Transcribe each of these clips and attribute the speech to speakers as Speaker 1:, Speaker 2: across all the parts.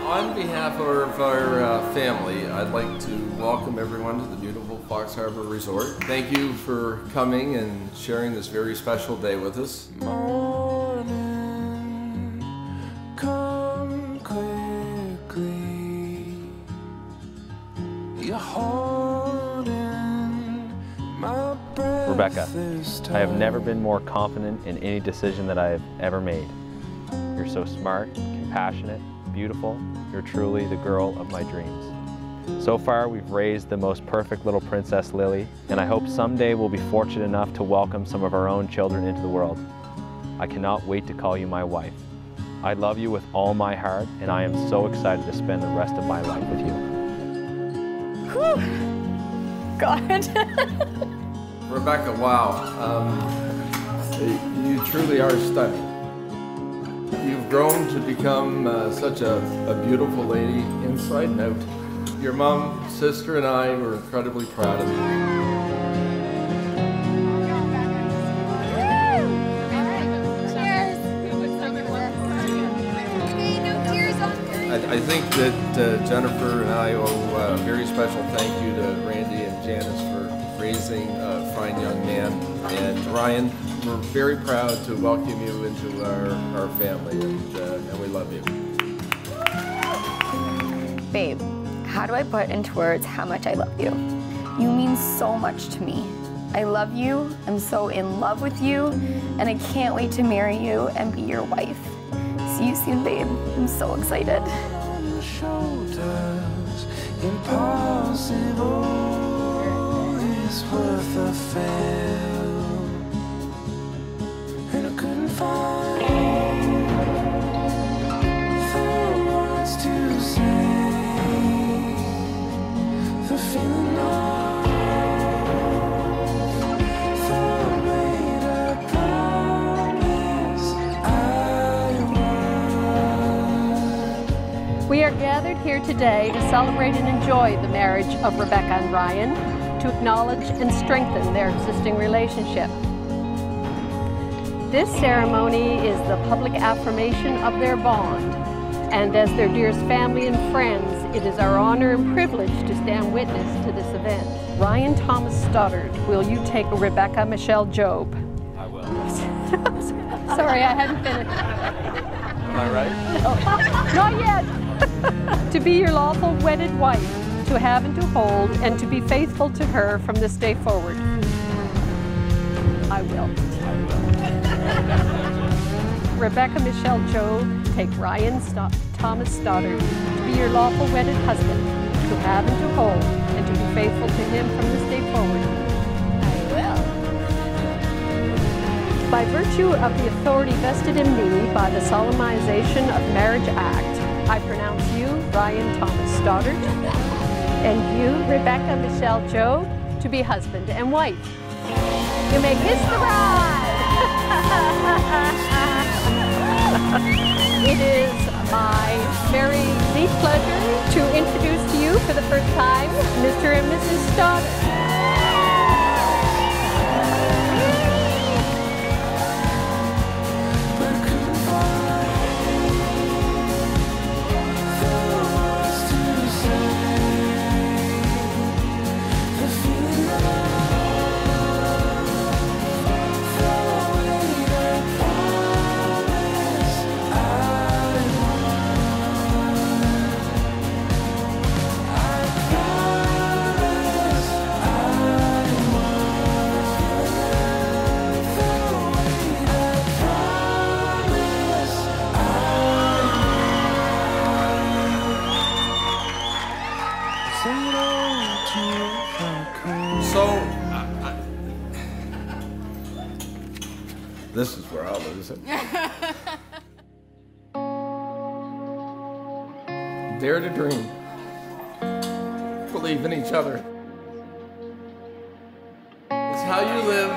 Speaker 1: On behalf of our family, I'd like to welcome everyone to the beautiful Fox Harbor Resort. Thank you for coming and sharing this very special day with us.
Speaker 2: Morning, come quickly. You're holding my breath.
Speaker 3: Rebecca, I have never been more confident in any decision that I have ever made. You're so smart, compassionate, beautiful. You're truly the girl of my dreams. So far, we've raised the most perfect little princess, Lily, and I hope someday we'll be fortunate enough to welcome some of our own children into the world. I cannot wait to call you my wife. I love you with all my heart, and I am so excited to spend the rest of my life with you.
Speaker 4: Whew. God.
Speaker 1: Rebecca, wow. You truly are stunning. You've grown to become such a beautiful lady inside and out. Your mom, sister, and I were incredibly proud of you. I think that Jennifer and I owe a very special thank you to Randy and Janice for raising a fine young man. And Ryan, we're very proud to welcome you into our family, and we love you.
Speaker 4: Babe, how do I put into words how much I love you? You mean so much to me. I love you, I'm so in love with you, and I can't wait to marry you and be your wife. See you soon, babe. I'm so excited.
Speaker 2: Impossible is worth a fail, and I couldn't find the words to say. The feeling of the weight I promise I would.
Speaker 5: We are gathered here today to celebrate and enjoy the marriage of Rebecca and Ryan, to acknowledge and strengthen their existing relationship. This ceremony is the public affirmation of their bond, and as their dearest family and friends, it is our honor and privilege to stand witness to this event. Ryan Thomas Stoddard, will you take Rebecca Michelle Job?
Speaker 3: I will.
Speaker 5: Sorry, I hadn't finished.
Speaker 3: Am I right?
Speaker 5: Oh, not yet. To be your lawful wedded wife, to have and to hold, and to be faithful to her from this day forward. I will. Rebecca Michelle Job, take Ryan Thomas Stoddard to be your lawful wedded husband, to have and to hold, and to be faithful to him from this day forward.
Speaker 4: I will.
Speaker 5: By virtue of the authority vested in me by the Solemnization of Marriage Act, I pronounce you, Ryan Thomas Stoddard, and you, Rebecca Michelle Job, to be husband and wife. You may kiss the bride! It is my very deep pleasure to introduce to you for the first time, Mr. and Mrs. Stoddard.
Speaker 1: This is where I'll lose it. Dare to dream. Believe in each other. It's how you live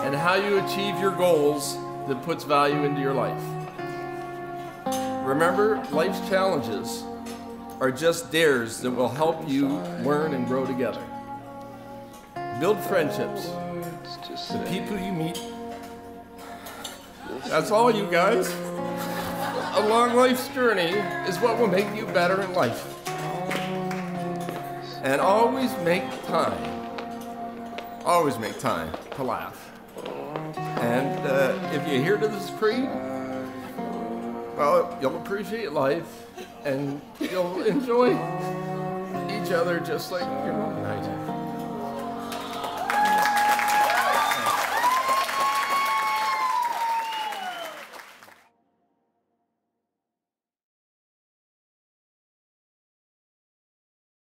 Speaker 1: and how you achieve your goals that puts value into your life. Remember, life's challenges are just dares that will help you learn and grow together. Build friendships. The people you meet. That's all, you guys. I along life's journey is what will make you better in life. And always make time to laugh. And if you adhere to this creed, well, you'll appreciate life and you'll enjoy each other just like your mom and I do.